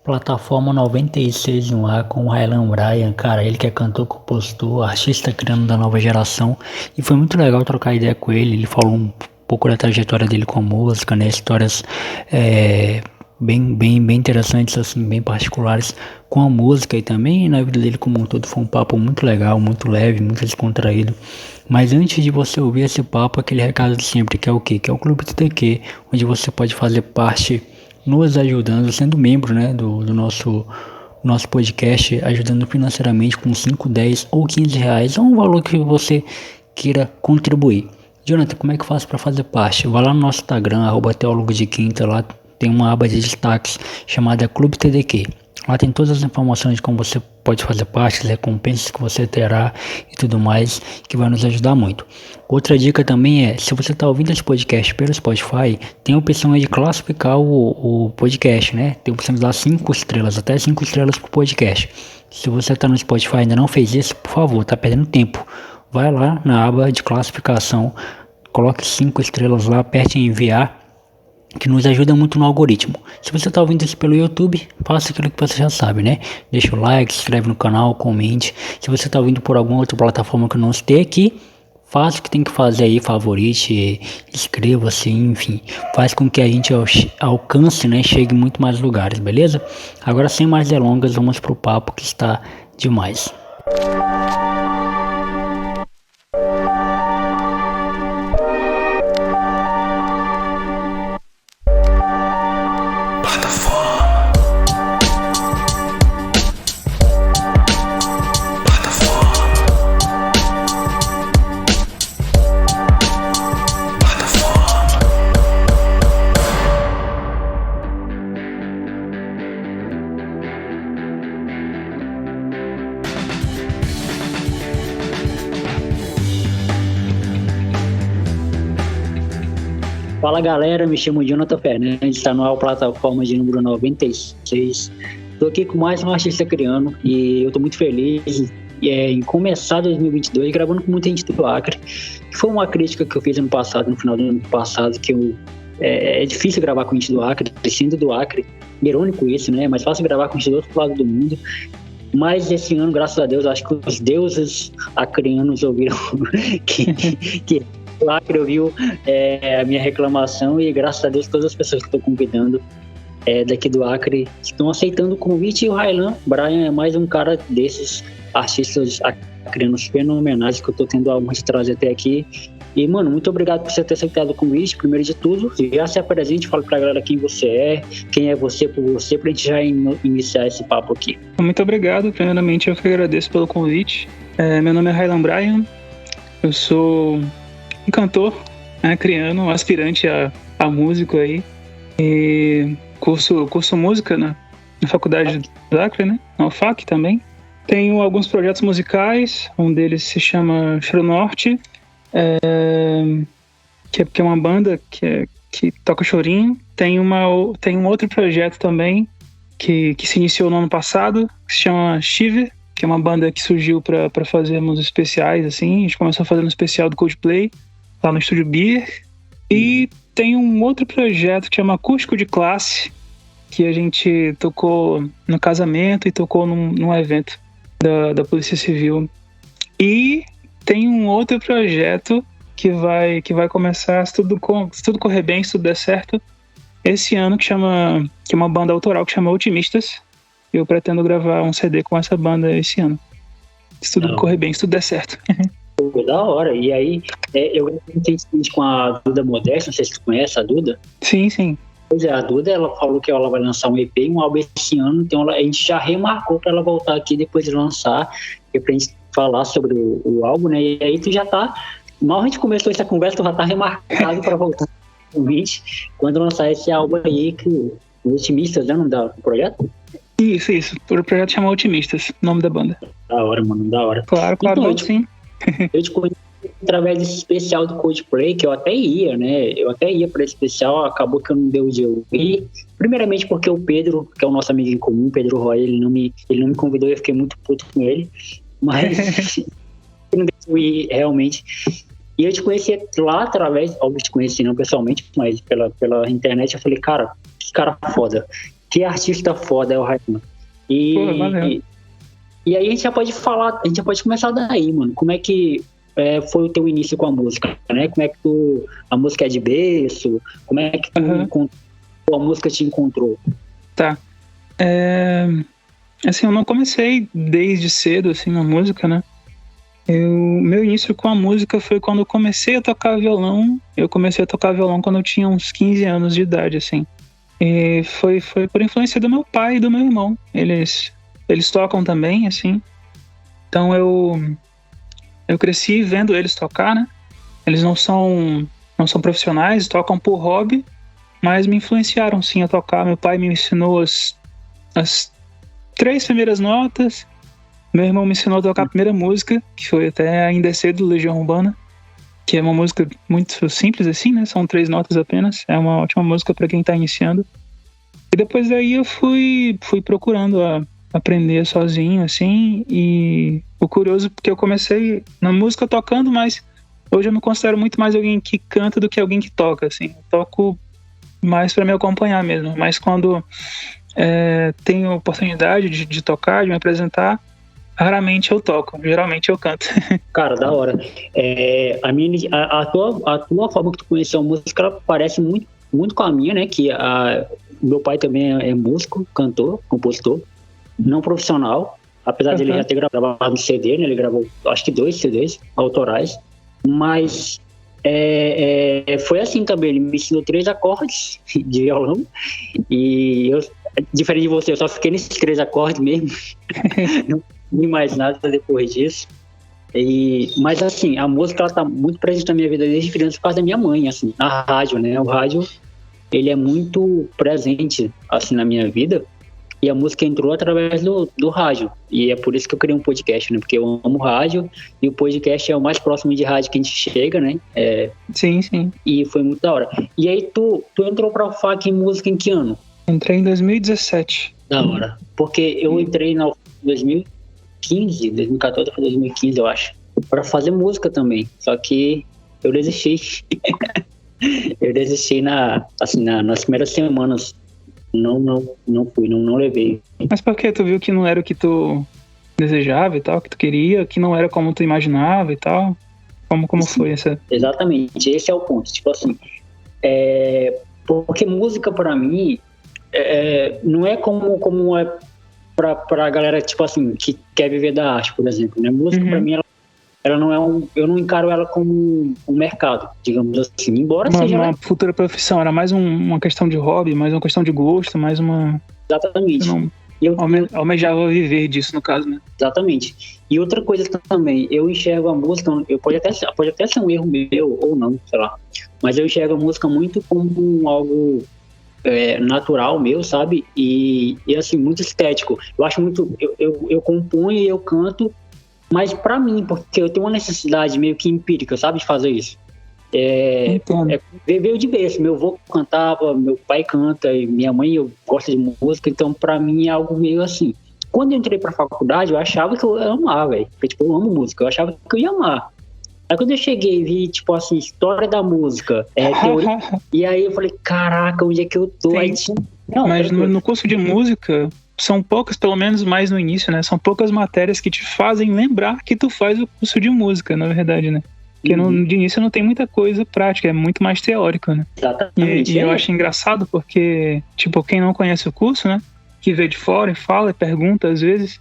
Plataforma 96 no ar com o Rylan Bryan, cara, ele que é cantor, compositor, artista criando da nova geração, e foi muito legal trocar ideia com ele falou um pouco da trajetória dele com a música, né, histórias bem interessantes, assim, bem particulares com a música e também na vida dele como um todo. Foi um papo muito legal, muito leve, muito descontraído. Mas antes de você ouvir esse papo, aquele recado de sempre, que é o quê? Que é o Clube do TQ, onde você pode fazer parte nos ajudando, sendo membro, né, do nosso podcast, ajudando financeiramente com 5, 10 ou 15 reais, ou um valor que você queira contribuir. Jonathan, como é que eu faço para fazer parte? Vai lá no nosso Instagram, @teólogo de quinta, lá tem uma aba de destaques chamada Clube TDQ. Lá tem todas as informações de como você pode fazer parte, as recompensas que você terá e tudo mais, que vai nos ajudar muito. Outra dica também é, se você está ouvindo esse podcast pelo Spotify, tem a opção aí de classificar o podcast, né? Tem a opção de dar 5 estrelas, até 5 estrelas pro podcast. Se você está no Spotify e ainda não fez isso, por favor, tá perdendo tempo. Vai lá na aba de classificação, coloque 5 estrelas lá, aperte em enviar, que nos ajuda muito no algoritmo. Se você está ouvindo isso pelo YouTube, faça aquilo que você já sabe, né? Deixa o like, se inscreve no canal, comente. Se você está ouvindo por alguma outra plataforma que eu não citei aqui, faça o que tem que fazer aí, favorite, inscreva-se, enfim. Faz com que a gente alcance, né? Chegue em muito mais lugares, beleza? Agora, sem mais delongas, vamos pro papo que está demais. Fala galera, me chamo Jonathan Fernandes, está no ar plataforma de número 96. Estou aqui com mais um artista criando e eu estou muito feliz em começar 2022 gravando com muita gente do Acre. Foi uma crítica que eu fiz no final do ano passado, que é difícil gravar com gente do Acre, sendo do Acre, irônico isso, né? É mais fácil gravar com gente do outro lado do mundo. Mas esse ano, graças a Deus, acho que os deuses acrianos ouviram que o Acre ouviu a minha reclamação e graças a Deus todas as pessoas que estou convidando daqui do Acre estão aceitando o convite, e o Rylan Bryan é mais um cara desses artistas acreanos fenomenais que eu estou tendo a honra de trazer até aqui. E, mano, muito obrigado por você ter aceitado o convite, primeiro de tudo. Já se apresente, fala pra galera quem você é, quem é você por você, pra gente já iniciar esse papo aqui. Muito obrigado, primeiramente eu que agradeço pelo convite. Meu nome é Rylan Bryan, eu sou um cantor acreano, um aspirante a músico aí, e curso música na faculdade do Acre, né? Na UFAC também. Tenho alguns projetos musicais, um deles se chama Cheiro Norte, que é uma banda que toca chorinho. Tem um outro projeto também que se iniciou no ano passado, que se chama Shiver, que é uma banda que surgiu para fazermos especiais, assim. A gente começou a fazer um especial do Coldplay lá no Estúdio Beer. E tem um outro projeto que chama Acústico de Classe, que a gente tocou no casamento e tocou num evento da Polícia Civil. E tem um outro projeto que vai começar, se tudo correr bem, se tudo der certo, esse ano, que é uma banda autoral que chama Otimistas. Eu pretendo gravar um CD com essa banda esse ano. Se tudo correr bem, se tudo der certo. Pô, da hora. E aí, eu gravei com a Duda Modesta, não sei se tu conhece a Duda. Sim, sim. Pois é, a Duda, ela falou que ela vai lançar um EP, um álbum esse ano, então a gente já remarcou pra ela voltar aqui depois de lançar, pra gente falar sobre o álbum, né? E aí tu já tá, mal a gente começou essa conversa, tu já tá remarcado pra voltar quando lançar esse álbum aí, que o Otimistas, né, o nome do projeto? Isso. O projeto chama Otimistas, nome da banda. Da hora, mano, da hora. Claro, então, sim. Eu te conheci através desse especial do Coldplay, que eu até ia, né? Eu até ia para esse especial, acabou que eu não deu de eu ir. Primeiramente porque o Pedro, que é o nosso amigo em comum, Pedro Roy, ele não me convidou e eu fiquei muito puto com ele. Mas não deu de eu ir realmente. E eu te conheci lá através, óbvio, te conheci não pessoalmente, mas pela internet. Eu falei, cara, que cara foda. Que artista foda é o Raimundo. E aí a gente já pode falar, a gente já pode começar daí, mano. Como é que foi o teu início com a música, né? Como é que a música é de berço? Como é que a música te encontrou? Tá. Assim, eu não comecei desde cedo, assim, na música, né? Meu início com a música foi quando eu comecei a tocar violão. Eu comecei a tocar violão quando eu tinha uns 15 anos de idade, assim. E foi por influência do meu pai e do meu irmão. Eles tocam também, assim. Então eu cresci vendo eles tocar, né? Eles não são profissionais, tocam por hobby, mas me influenciaram, sim, a tocar. Meu pai me ensinou as 3 primeiras notas. Meu irmão me ensinou a tocar a primeira música, que foi até Ainda é Cedo, Legião Urbana, que é uma música muito simples assim, né? São 3 notas apenas. É uma ótima música para quem tá iniciando. E depois daí eu fui procurando aprender sozinho, assim. E o curioso porque eu comecei na música tocando, mas hoje eu me considero muito mais alguém que canta do que alguém que toca, assim. Eu toco mais para me acompanhar mesmo. Mas quando tenho a oportunidade de tocar, de me apresentar, raramente eu toco, geralmente eu canto. Cara, da hora. A tua forma que tu conheceu a música, ela parece muito, muito com a minha, né? Que meu pai também é músico, cantor, compositor, não profissional, apesar de ele já ter gravado um CD, né? Ele gravou, acho que 2 CDs autorais, mas foi assim também. Ele me ensinou 3 acordes de violão e eu, diferente de você, eu só fiquei nesses 3 acordes mesmo. Não vi mais nada depois disso. Mas assim, a música ela tá muito presente na minha vida desde criança por causa da minha mãe, assim, na rádio, né? O rádio, ele é muito presente, assim, na minha vida, e a música entrou através do rádio, e é por isso que eu criei um podcast, né? Porque eu amo rádio, e o podcast é o mais próximo de rádio que a gente chega, né? Sim. E foi muito da hora. E aí, tu entrou pra FAC em música em que ano? Entrei em 2017. Da hora. Porque eu entrei na 2014 para 2015, eu acho, para fazer música também, só que eu desisti. Eu desisti nas primeiras semanas, não fui, não levei. Mas por que? Tu viu que não era o que tu desejava e tal, que tu queria, que não era como tu imaginava e tal? Como foi essa? Exatamente, esse é o ponto, tipo assim, porque música para mim não é como é pra galera, tipo assim, que quer viver da arte, por exemplo, né? Música, pra mim, ela não é eu não encaro ela como um mercado, digamos assim, embora seja... Uma futura profissão, era mais uma questão de hobby, mais uma questão de gosto, mais uma... Exatamente. Eu almejava viver disso, no caso, né? Exatamente. E outra coisa também, eu enxergo a música, pode até ser um erro meu, ou não, sei lá, mas eu enxergo a música muito como algo... natural meu, sabe? E assim, muito estético. Eu acho muito... Eu componho e eu canto, mas pra mim, porque eu tenho uma necessidade meio que empírica, sabe? De fazer isso. Veio de berço. Meu avô cantava, meu pai canta, e minha mãe gosta de música, então pra mim é algo meio assim. Quando eu entrei pra faculdade, eu achava que eu ia amar, velho. Porque, tipo, eu amo música, eu achava que eu ia amar. Aí quando eu cheguei e vi, tipo assim, história da música, teoria, e aí eu falei, caraca, onde é que eu tô? Aí, mas no curso de música, são poucas, pelo menos mais no início, né? São poucas matérias que te fazem lembrar que tu faz o curso de música, na verdade, né? Porque de início não tem muita coisa prática, é muito mais teórico, né? Exatamente. E eu acho engraçado porque, tipo, quem não conhece o curso, né? Que vê de fora e fala e pergunta às vezes,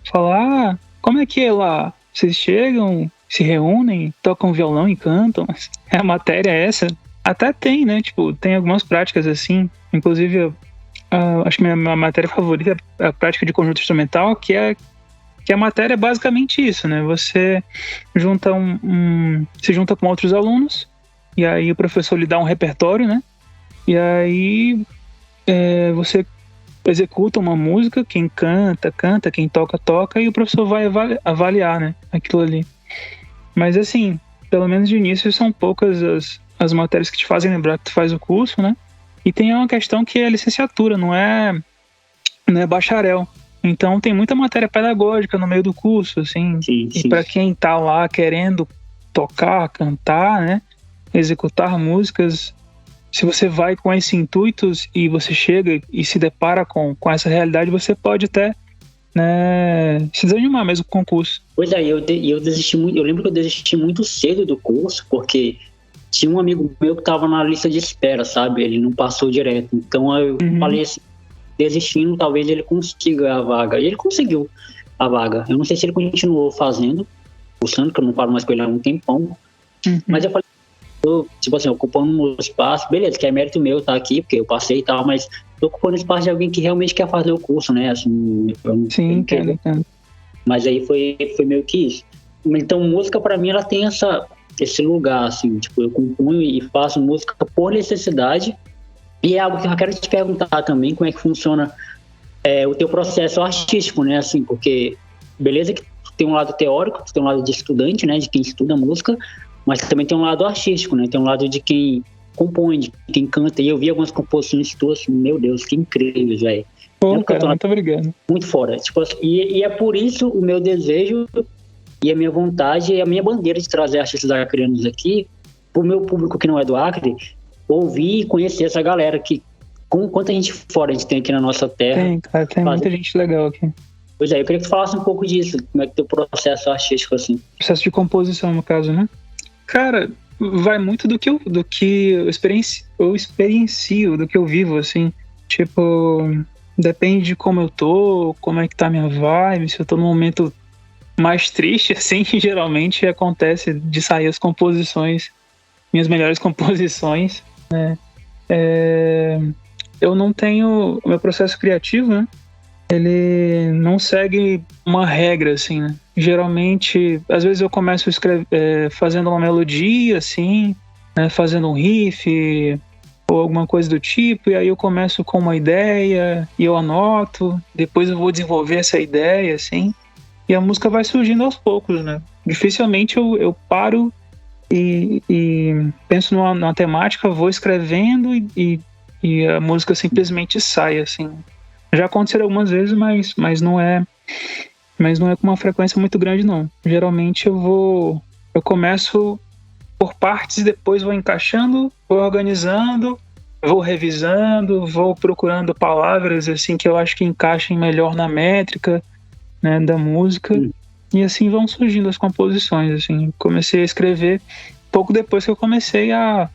fala, como é que é lá? Vocês chegam... se reúnem, tocam violão e cantam. A matéria é essa. Até tem, né? Tipo, tem algumas práticas assim. Inclusive, acho que minha matéria favorita é a prática de conjunto instrumental, que a matéria é basicamente isso, né? Você junta se junta com outros alunos, e aí o professor lhe dá um repertório, né? E aí você executa uma música, quem canta, quem toca, e o professor vai avaliar, né? Aquilo ali. Mas assim, pelo menos de início são poucas as matérias que te fazem lembrar que tu faz o curso, né? E tem uma questão que é licenciatura, não é bacharel. Então tem muita matéria pedagógica no meio do curso, assim. Sim. E para quem tá lá querendo tocar, cantar, né? Executar músicas, se você vai com esses intuitos e você chega e se depara com essa realidade, você pode até, né, se desanimar mesmo com o concurso. Pois é, eu desisti muito. Eu lembro que eu desisti muito cedo do curso, porque tinha um amigo meu que estava na lista de espera, sabe? Ele não passou direto. Então eu falei assim, desistindo, talvez ele consiga a vaga. E ele conseguiu a vaga. Eu não sei se ele continuou fazendo, cursando, que eu não falo mais com ele há um tempão. Mas eu falei, tipo assim, ocupando um espaço, beleza, que é mérito meu estar aqui, porque eu passei e tal, mas tô ocupando espaço de alguém que realmente quer fazer o curso, né? Assim, Sim, entendo. Mas aí foi meio que isso. Então, música pra mim, ela tem esse lugar, assim, tipo, eu componho e faço música por necessidade. E é algo que eu quero te perguntar também, como é que funciona o teu processo artístico, né? Assim, porque, beleza que tem um lado teórico, tem um lado de estudante, né? De quem estuda música, mas também tem um lado artístico, né? Tem um lado de quem compõe, de quem canta. E eu vi algumas composições tuas, meu Deus, que incrível, velho. Pô, cara, muito obrigado. Muito fora. Tipo, e é por isso o meu desejo e a minha vontade e a minha bandeira de trazer artistas acreanos aqui, pro meu público que não é do Acre, ouvir e conhecer essa galera que, com quanta gente fora a gente tem aqui na nossa terra. Tem, cara, tem muita gente legal aqui. Pois é, eu queria que tu falasse um pouco disso, como é que teu processo artístico, assim. Processo de composição, no caso, né? Cara, vai muito do que eu experiencio, do que eu vivo, assim. Tipo, depende de como eu tô, como é que tá a minha vibe, se eu tô num momento mais triste, assim, geralmente acontece de sair as composições, minhas melhores composições, né? Eu não tenho... O meu processo criativo, né? Ele não segue uma regra, assim, né? Geralmente, às vezes eu começo fazendo uma melodia, assim, né? Fazendo um riff ou alguma coisa do tipo, e aí eu começo com uma ideia e eu anoto, depois eu vou desenvolver essa ideia, assim, e a música vai surgindo aos poucos, né? Dificilmente eu paro e penso numa temática, vou escrevendo e a música simplesmente sai, assim. Já aconteceu algumas vezes, mas não é com uma frequência muito grande, não. Geralmente eu começo por partes e depois vou encaixando, vou organizando, vou revisando, vou procurando palavras assim que eu acho que encaixem melhor na métrica, né, da música. E assim vão surgindo as composições, assim. Comecei a escrever pouco depois que eu comecei a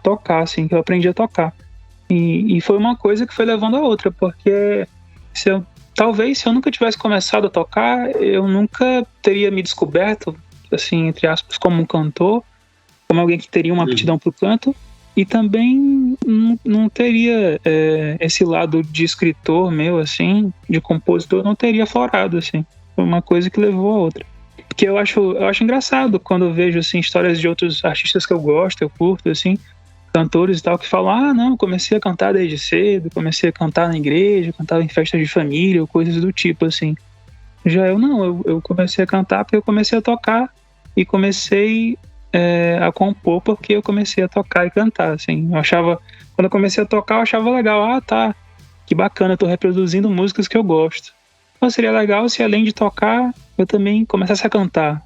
tocar, assim, que eu aprendi a tocar. E foi uma coisa que foi levando a outra, porque talvez se eu nunca tivesse começado a tocar, eu nunca teria me descoberto, assim, entre aspas, como um cantor, como alguém que teria uma aptidão para o canto, e também não teria esse lado de escritor meu, assim, de compositor, não teria aflorado, assim. Foi uma coisa que levou a outra. Porque eu acho engraçado quando eu vejo, assim, histórias de outros artistas que eu gosto, eu curto, assim, cantores e tal, que falam, não, comecei a cantar desde cedo, comecei a cantar na igreja, cantava em festas de família, ou coisas do tipo, assim. Já eu não, eu comecei a cantar porque eu comecei a tocar e comecei a compor porque eu comecei a tocar e cantar, assim. Quando eu comecei a tocar, eu achava legal, tá, que bacana, eu tô reproduzindo músicas que eu gosto. Então seria legal se além de tocar, eu também começasse a cantar.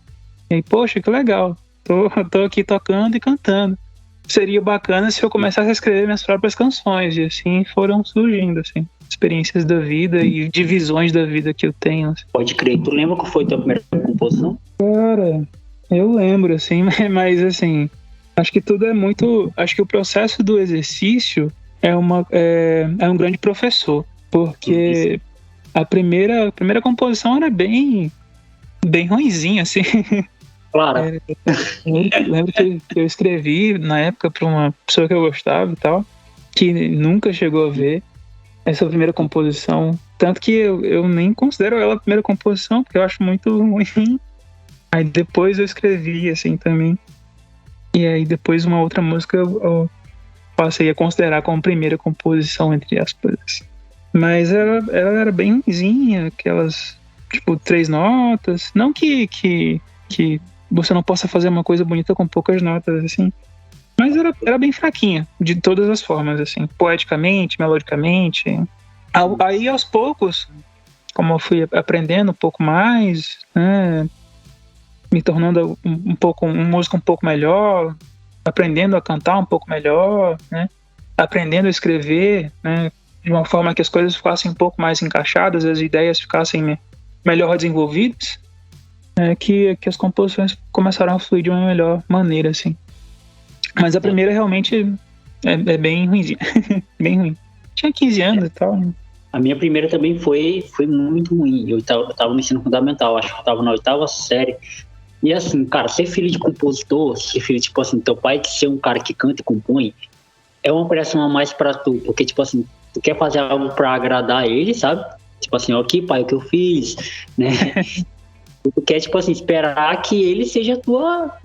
E aí, poxa, que legal, tô aqui tocando e cantando. Seria bacana se eu começasse a escrever minhas próprias canções, e assim foram surgindo, assim, experiências da vida e divisões da vida que eu tenho. Assim. Pode crer. Tu lembra qual foi a tua primeira composição? Cara, eu lembro, assim, mas assim, acho que tudo é muito... Acho que o processo do exercício é um grande professor, porque a primeira composição era bem ruinzinha, assim. Claro. Lembro que eu escrevi na época para uma pessoa que eu gostava e tal, que nunca chegou a ver essa primeira composição. Tanto que eu nem considero ela a primeira composição, porque eu acho muito ruim. Aí depois eu escrevi assim também. E aí depois uma outra música eu passei a considerar como primeira composição, entre aspas. Mas ela era bem ruimzinha, aquelas, tipo, 3 notas. Não que você não possa fazer uma coisa bonita com poucas notas, assim. Mas era bem fraquinha, de todas as formas, assim. Poeticamente, melodicamente. Aí, aos poucos, como eu fui aprendendo um pouco mais, né, me tornando um músico um pouco melhor, aprendendo a cantar um pouco melhor, né? Aprendendo a escrever, né? De uma forma que as coisas ficassem um pouco mais encaixadas, as ideias ficassem melhor desenvolvidas, que as composições começaram a fluir de uma melhor maneira, assim. Mas a primeira realmente é bem ruimzinha, bem ruim. Tinha 15 anos e tal, né? A minha primeira também foi muito ruim. Eu tava no ensino fundamental, acho que eu tava na 8ª série. E assim, cara, ser filho de compositor, ser filho, tipo assim, teu pai ser um cara que canta e compõe, é uma pressão a mais pra tu, porque, tipo assim, tu quer fazer algo pra agradar ele, sabe? Tipo assim, ó, aqui, pai, o que eu fiz, né? Tu quer, tipo assim, esperar que ele seja a tua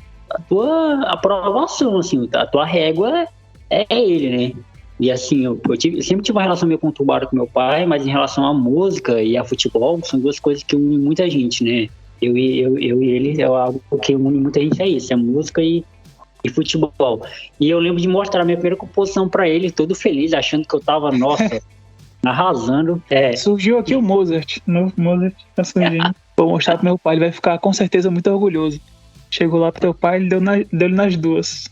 aprovação, assim, a tua régua é ele, né? E assim, eu sempre tive uma relação meio conturbada com meu pai, mas em relação à música e a futebol, são duas coisas que unem muita gente, né? Eu e ele, é algo que une muita gente, é isso, é música e futebol. E eu lembro de mostrar a minha primeira composição pra ele, todo feliz, achando que eu tava, nossa, arrasando. Surgiu aqui o Mozart, o novo Mozart tá surgindo. Vou mostrar pro meu pai, ele vai ficar com certeza muito orgulhoso. Chegou lá pro teu pai, ele deu-lhe nas duas.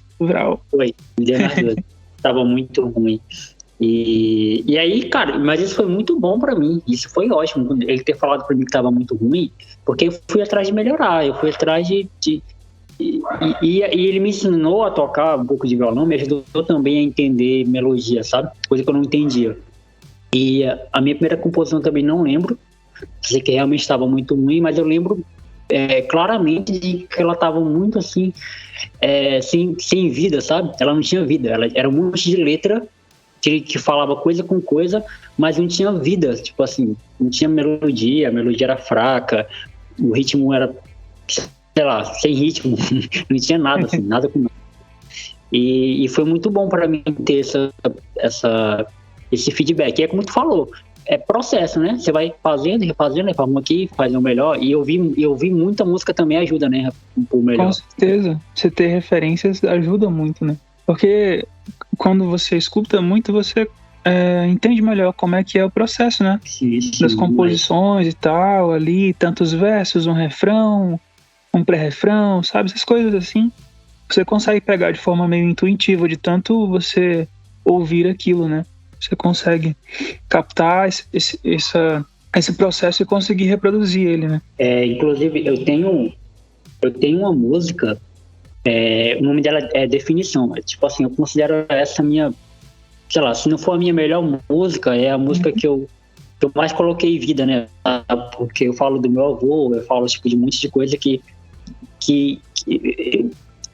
Foi, me deu nas duas. Tava muito ruim. E aí, cara, mas isso foi muito bom pra mim. Isso foi ótimo, ele ter falado pra mim que tava muito ruim, porque eu fui atrás de melhorar, eu fui atrás de e ele me ensinou a tocar um pouco de violão, me ajudou também a entender melodia, sabe? Coisa que eu não entendia. E a minha primeira composição também não lembro, sei que realmente estava muito ruim, mas eu lembro claramente de que ela estava muito assim, sem vida, sabe? Ela não tinha vida, ela era um monte de letra que falava coisa com coisa, mas não tinha vida, tipo assim, não tinha melodia, a melodia era fraca, o ritmo era, sei lá, sem ritmo, não tinha nada, assim, nada com nada. E foi muito bom para mim ter esse feedback. É como tu falou, é processo, né? Você vai fazendo, refazendo, vamos aqui, faz o melhor. E eu vi muita música também ajuda, né? O melhor. Com certeza. Você ter referências ajuda muito, né? Porque quando você escuta muito, você entende melhor como é que é o processo, né? Sim, das composições e tal, ali, tantos versos, um refrão, um pré-refrão, sabe? Essas coisas assim. Você consegue pegar de forma meio intuitiva, de tanto você ouvir aquilo, né? Você consegue captar esse processo e conseguir reproduzir ele, né? Inclusive, eu tenho uma música, o nome dela é Definição. Tipo assim, eu considero essa minha, sei lá, se não for a minha melhor música, é a música que eu mais coloquei vida, né? Porque eu falo do meu avô, eu falo tipo, de um monte de coisa que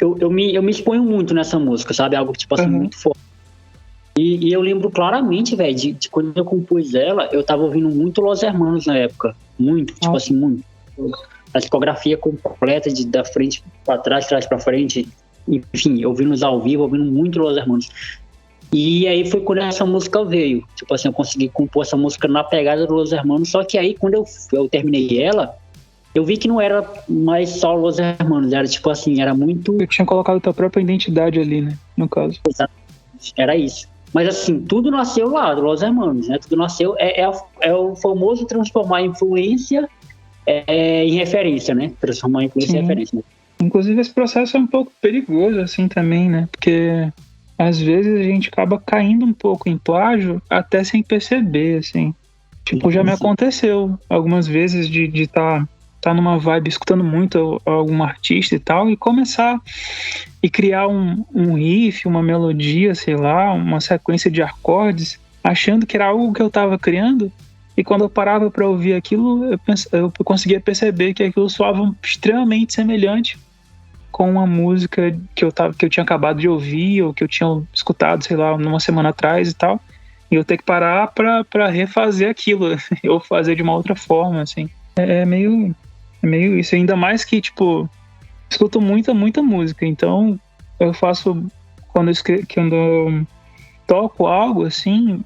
eu me exponho muito nessa música, sabe? Algo tipo assim, muito forte. E eu lembro claramente, velho, de quando eu compus ela, eu tava ouvindo muito Los Hermanos na época. Muito, tipo assim, muito. A discografia completa, da frente pra trás pra frente. Enfim, ouvindo ao vivo, ouvindo muito Los Hermanos. E aí foi quando essa música veio. Tipo assim, eu consegui compor essa música na pegada do Los Hermanos. Só que aí, quando eu terminei ela, eu vi que não era mais só Los Hermanos. Era tipo assim, era muito... Eu tinha colocado a tua própria identidade ali, né? No caso. Exatamente, era isso. Mas assim, tudo nasceu lá, do Los Hermanos, né? Tudo nasceu, é o famoso transformar a influência em referência, né? Transformar a influência em referência, né? Inclusive esse processo é um pouco perigoso, assim, também, né? Porque às vezes a gente acaba caindo um pouco em plágio até sem perceber, assim. Tipo, já me aconteceu algumas vezes de estar numa vibe escutando muito algum artista e tal, e começar e criar um riff, uma melodia, sei lá, uma sequência de acordes, achando que era algo que eu estava criando, e quando eu parava para ouvir aquilo, eu conseguia perceber que aquilo soava extremamente semelhante com uma música que eu tinha acabado de ouvir, ou que eu tinha escutado, sei lá, numa semana atrás e tal, e eu ter que parar para refazer aquilo, ou fazer de uma outra forma, assim. É meio isso, ainda mais que, tipo, escuto muita música, então eu faço, quando eu toco algo, assim,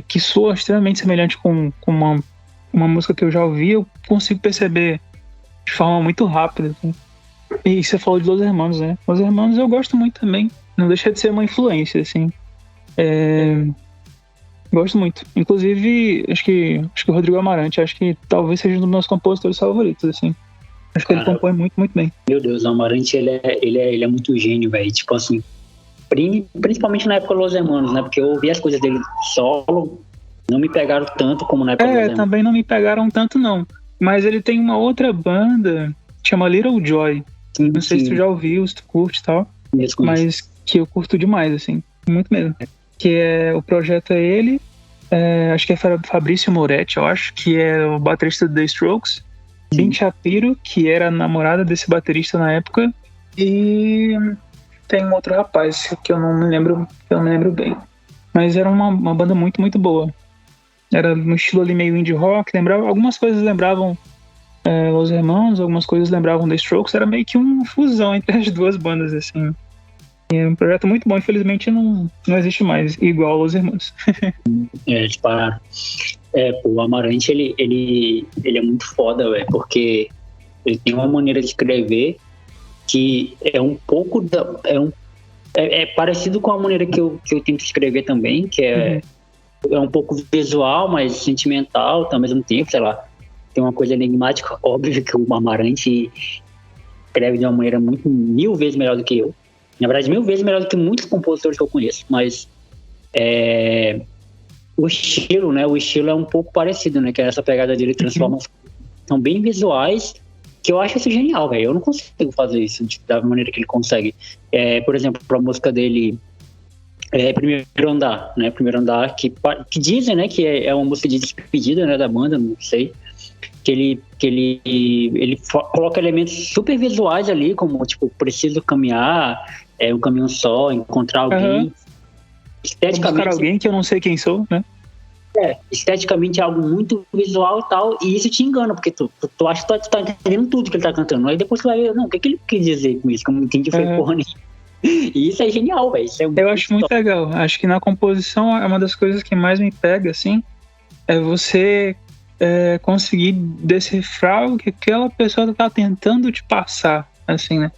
que soa extremamente semelhante com uma música que eu já ouvi, eu consigo perceber de forma muito rápida, assim. E você falou de Los Hermanos, né? Los Hermanos eu gosto muito também, não deixa de ser uma influência, assim. Gosto muito. Inclusive, acho que o Rodrigo Amarante, acho que talvez seja um dos meus compositores favoritos, assim. Acho que ele compõe muito, muito bem. Meu Deus, o Amarante, ele é muito gênio, velho. Tipo assim, principalmente na época Los Hermanos, né? Porque eu ouvi as coisas dele solo, não me pegaram tanto como na época Los Hermanos. Também não me pegaram tanto, não. Mas ele tem uma outra banda, que chama Little Joy. Sim, não sei se tu já ouviu, se tu curte e tal. Mas que eu curto demais, assim. Muito mesmo. Que é, o projeto é ele, acho que é Fabrício Moretti, eu acho, que é o baterista do The Strokes. Ben Shapiro, que era a namorada desse baterista na época. E tem um outro rapaz, que eu não me lembro bem. Mas era uma banda muito, muito boa. Era no estilo ali meio indie rock, algumas coisas lembravam Los Hermanos, algumas coisas lembravam The Strokes. Era meio que uma fusão entre as duas bandas, assim. E é um projeto muito bom, infelizmente não existe mais, igual Los Hermanos. Eles pararam. O Amarante, ele é muito foda, velho, porque ele tem uma maneira de escrever que é um pouco é parecido com a maneira que eu tento escrever também, que é um pouco visual, mas sentimental ao mesmo tempo, sei lá. Tem uma coisa enigmática, óbvio que o Amarante escreve de uma maneira mil vezes melhor do que eu. Na verdade, 1000 vezes melhor do que muitos compositores que eu conheço, mas o estilo, né? O estilo é um pouco parecido, né? Que é essa pegada dele transforma. São bem visuais, que eu acho isso genial, velho. Eu não consigo fazer isso da maneira que ele consegue. Por exemplo, a música dele, Primeiro Andar, né? Primeiro Andar, que dizem, né? Que é uma música de despedida, né? Da banda, não sei. Que ele coloca elementos super visuais ali, como, tipo, preciso caminhar, um caminho só, encontrar alguém. Esteticamente, buscar alguém que eu não sei quem sou, né? Esteticamente é algo muito visual e tal, e isso te engana, porque tu acha que tu tá entendendo tudo que ele tá cantando. Aí depois tu vai ver, não, o que ele quis dizer com isso? Que eu não entendi, foi porra nenhuma. E isso é genial, velho. Eu acho muito legal. Acho que na composição é uma das coisas que mais me pega, assim, é você conseguir decifrar o que aquela pessoa tá tentando te passar, assim, né?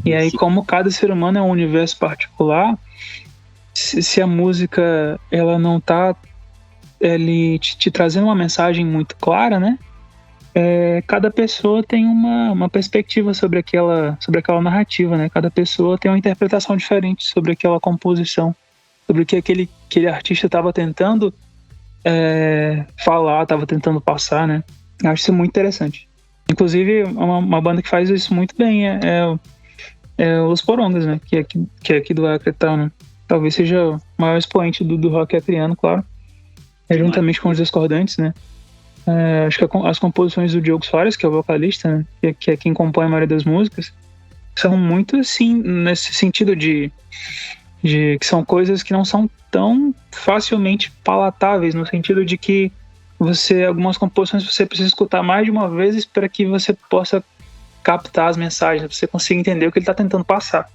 E aí, como cada ser humano é um universo particular, se a música ela não tá te trazendo uma mensagem muito clara, né? Cada pessoa tem uma perspectiva sobre aquela narrativa, né? Cada pessoa tem uma interpretação diferente sobre aquela composição, sobre o que aquele artista estava tentando falar, estava tentando passar, né? Eu acho isso muito interessante. Inclusive, uma banda que faz isso muito bem é Os Porongas, né? Que é aqui do Acre e tal, né? Talvez seja o maior expoente do rock acriano, claro. Juntamente com os Discordantes, né? Acho que as composições do Diogo Soares, que é o vocalista, né? Que é quem compõe a maioria das músicas, são muito assim, nesse sentido de que são coisas que não são tão facilmente palatáveis, no sentido de que algumas composições você precisa escutar mais de uma vez para que você possa captar as mensagens, pra você conseguir entender o que ele está tentando passar.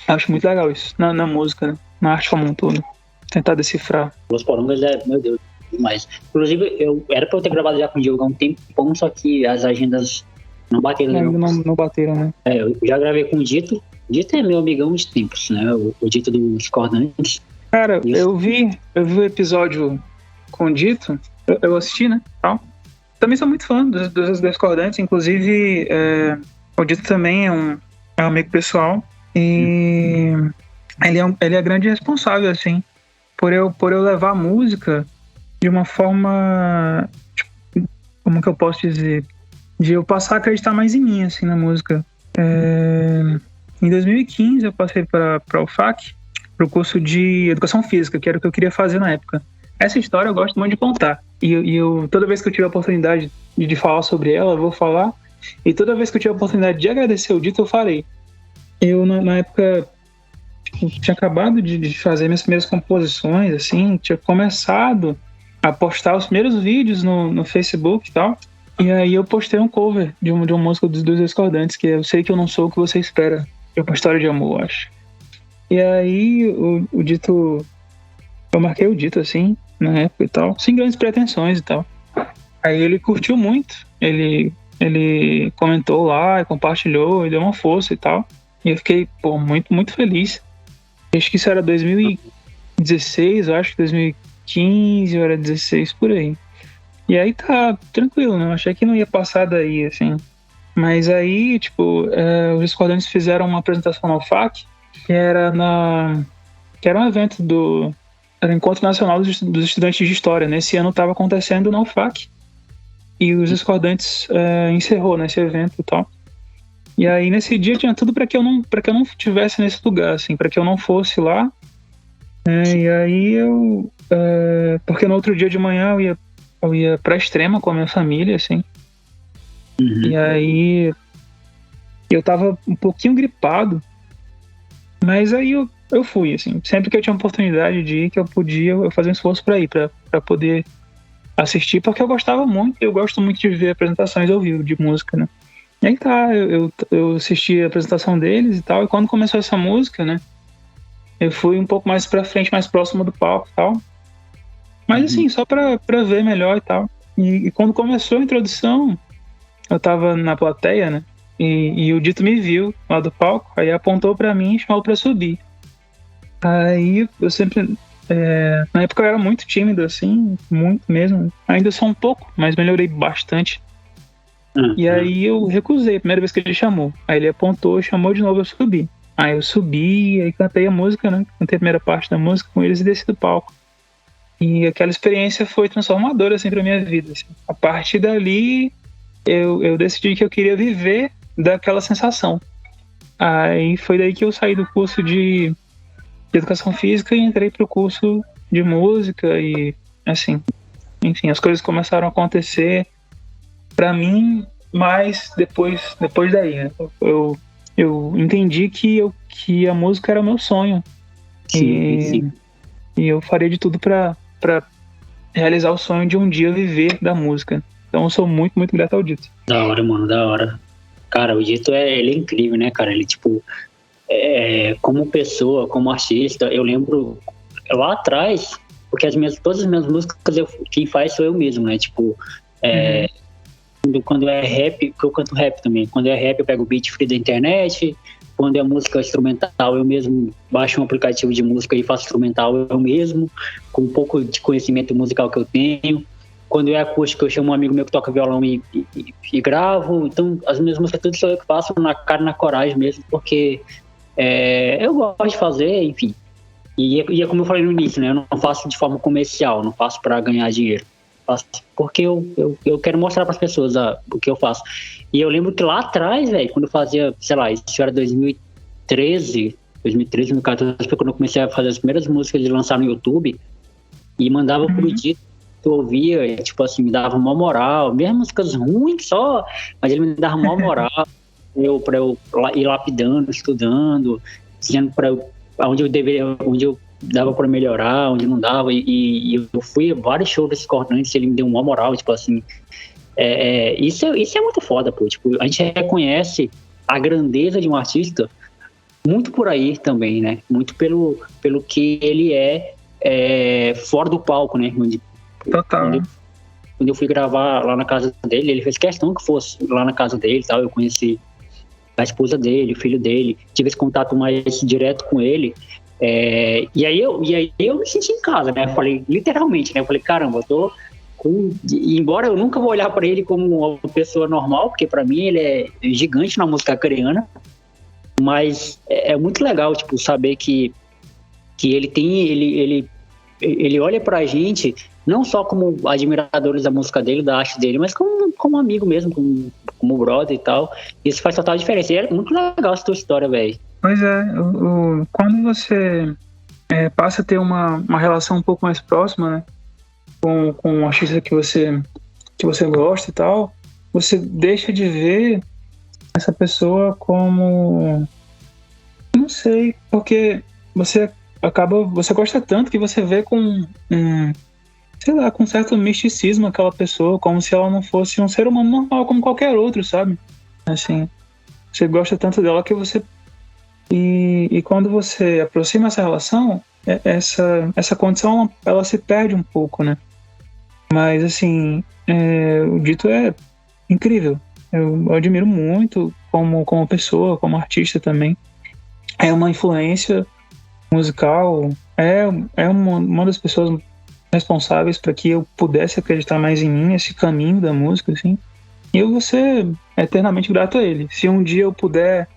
Acho muito legal isso, na música, né? Na arte como um todo. Tentar decifrar. Os Porongas meu Deus, demais. Inclusive, era pra eu ter gravado já com o Diogo há um tempão, só que as agendas não bateram. Ainda não bateram, né? Eu já gravei com o Dito. Dito é meu amigão de tempos, né? O Dito dos Discordantes. Cara, eu vi o episódio com o Dito, eu assisti, né? Tal. Também sou muito fã dos Discordantes, inclusive o Dito também é um amigo pessoal e ele é grande responsável, assim, por eu levar a música de uma forma, tipo, como que eu posso dizer, de eu passar a acreditar mais em mim, assim, na música. Em 2015 eu passei para o UFAC, para o curso de Educação Física, que era o que eu queria fazer na época. Essa história eu gosto muito de contar, e eu toda vez que eu tiver a oportunidade de falar sobre ela, eu vou falar, e toda vez que eu tiver a oportunidade de agradecer o Dito, eu farei. Eu, na época, tinha acabado de fazer minhas primeiras composições, assim, tinha começado a postar os primeiros vídeos no Facebook e tal, e aí eu postei um cover de uma música dos Discordantes, que é Eu Sei Que Eu Não Sou O Que Você Espera, que é uma história de amor, acho. E aí o Dito, eu marquei o Dito, assim, na época e tal, sem grandes pretensões e tal. Aí ele curtiu muito, ele comentou lá, compartilhou, e deu uma força e tal, e eu fiquei, muito, muito feliz. Acho que isso era 2016, eu acho que 2015 ou era 16, por aí. E aí tá tranquilo, né? Eu achei que não ia passar daí, assim. Mas aí, tipo, os Discordantes fizeram uma apresentação na UFAC, que era um evento era o Encontro Nacional dos Estudantes de História. Nesse ano estava acontecendo na UFAC, e os Discordantes encerrou nesse evento e tal. E aí nesse dia tinha tudo para que eu não estivesse nesse lugar, assim, para que eu não fosse lá. E aí porque no outro dia de manhã eu ia pra Extrema com a minha família, assim. E aí eu tava um pouquinho gripado, mas aí eu fui, assim. Sempre que eu tinha oportunidade de ir, que eu podia, eu fazia um esforço para ir, para poder assistir, porque eu gostava muito, eu gosto muito de ver apresentações ao vivo de música, né? E aí tá, eu assisti a apresentação deles e tal, e quando começou essa música, né, eu fui um pouco mais pra frente, mais próximo do palco e tal. Mas assim, só pra ver melhor e tal. E quando começou a introdução, eu tava na plateia, né, e o Dito me viu lá do palco, aí apontou pra mim e chamou pra subir. Aí eu sempre... na época eu era muito tímido, assim, muito mesmo. Ainda sou um pouco, mas melhorei bastante. E aí eu recusei, a primeira vez que ele chamou. Aí ele apontou, chamou de novo, eu subi. Aí eu subi, aí cantei a música, né? Cantei a primeira parte da música com eles e desci do palco. E aquela experiência foi transformadora, assim, pra minha vida, assim. A partir dali, eu decidi que eu queria viver daquela sensação. Aí foi daí que eu saí do curso de Educação Física e entrei pro curso de música e, assim, enfim, as coisas começaram a acontecer pra mim, mas depois daí, né? Eu entendi que a música era o meu sonho. Sim. E eu faria de tudo pra realizar o sonho de um dia viver da música. Então eu sou muito, muito grato ao Dito. Da hora, mano, da hora. Cara, o Dito ele é incrível, né, cara? Ele, tipo, como pessoa, como artista, eu lembro lá atrás, porque todas as minhas músicas quem faz sou eu mesmo, né? Tipo, quando é rap, porque eu canto rap também. Quando é rap, eu pego o beat free da internet. Quando é música instrumental, eu mesmo baixo um aplicativo de música e faço instrumental eu mesmo, com um pouco de conhecimento musical que eu tenho. Quando é acústico, eu chamo um amigo meu que toca violão e gravo. Então, as minhas músicas, tudo sou eu que faço na cara e na coragem mesmo, porque eu gosto de fazer, enfim. E é como eu falei no início, né? Eu não faço de forma comercial, não faço para ganhar dinheiro. Faço porque eu quero mostrar para as pessoas o que eu faço. E eu lembro que lá atrás, velho, quando eu fazia, sei lá, isso era 2013, 2014, foi quando eu comecei a fazer as primeiras músicas de lançar no YouTube e mandava pro Dito, eu ouvia, tipo assim, me dava uma moral, mesmo músicas ruins só, mas ele me dava uma moral pra eu ir lapidando, estudando, dizendo pra eu, onde eu dava pra melhorar, onde não dava, e eu fui a vários shows desses Discordantes, ele me deu uma moral, tipo assim, isso é muito foda, pô, tipo, a gente reconhece a grandeza de um artista muito por aí também, né, muito pelo que ele fora do palco, né, Total. Quando eu fui gravar lá na casa dele, ele fez questão que fosse lá na casa dele, tal, eu conheci a esposa dele, o filho dele, tive esse contato mais direto com ele, e aí eu me senti em casa, né? Eu falei, literalmente, né? Eu falei, caramba, eu tô embora eu nunca vou olhar para ele como uma pessoa normal, porque para mim ele é gigante na música coreana, mas é muito legal, tipo, saber que ele olha pra gente não só como admiradores da música dele, da arte dele, mas como amigo mesmo, como brother e tal. Isso faz total diferença. E é muito legal essa tua história, velho. Pois é, quando você passa a ter uma relação um pouco mais próxima, né, com um artista que você gosta e tal, você deixa de ver essa pessoa como... Não sei, porque você gosta tanto que você vê com sei lá, com certo misticismo aquela pessoa, como se ela não fosse um ser humano normal como qualquer outro, sabe? Assim, você gosta tanto dela que você... E quando você aproxima essa relação, essa condição, ela se perde um pouco, né? Mas, assim, o Dito é incrível. Eu admiro muito como pessoa, como artista também. É uma influência musical, é uma das pessoas responsáveis para que eu pudesse acreditar mais em mim, nesse caminho da música, assim. E eu vou ser eternamente grato a ele. Se um dia eu puder,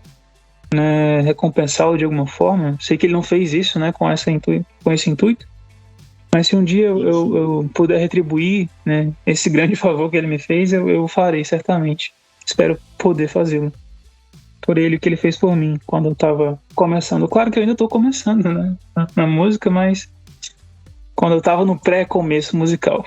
né, recompensá-lo de alguma forma, sei que ele não fez isso, né, com esse intuito, mas se um dia eu puder retribuir, né, esse grande favor que ele me fez, eu farei, certamente. Espero poder fazê-lo. Por ele, o que ele fez por mim quando eu estava começando. Claro que eu ainda estou começando, né, na música, mas quando eu estava no pré-começo musical.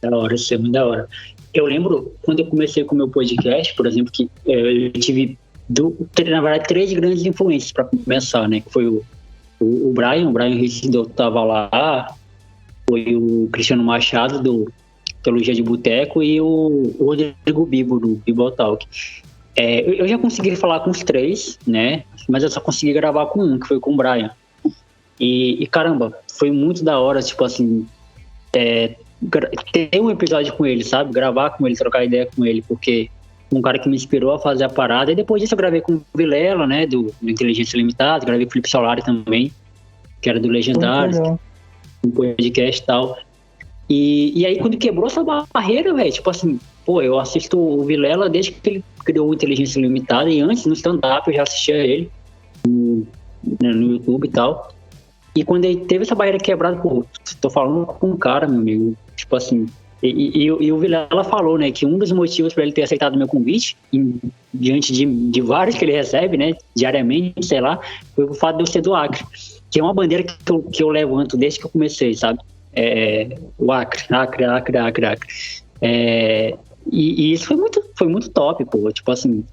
Da hora, isso é muito da hora. Eu lembro, quando eu comecei com o meu podcast, por exemplo, que eu tive, na verdade, 3 grandes influências para começar, né? Que foi o Brian Risidol estava lá, foi o Cristiano Machado, do Teologia de Boteco, e o Rodrigo Bibo, do Bibotalk. Eu já consegui falar com os 3, né? Mas eu só consegui gravar com um, que foi com o Brian. E caramba, foi muito da hora, tipo assim, ter um episódio com ele, sabe? Gravar com ele, trocar ideia com ele, porque um cara que me inspirou a fazer a parada. E depois disso eu gravei com o Vilela, né? Do Inteligência Limitada, gravei com o Felipe Solari também, que era do Legendários, um podcast e tal. E aí quando quebrou essa barreira, velho, tipo assim, pô, eu assisto o Vilela desde que ele criou o Inteligência Limitada, e antes no stand-up eu já assistia ele no YouTube e tal. E quando ele teve essa barreira quebrada, pô, tô falando com um cara, meu amigo, tipo assim, e o Vilela falou, né, que um dos motivos para ele ter aceitado o meu convite, diante de vários que ele recebe, né, diariamente, sei lá, foi o fato de eu ser do Acre, que é uma bandeira que eu levanto desde que eu comecei, sabe? O Acre. E isso foi muito top, pô, tipo assim,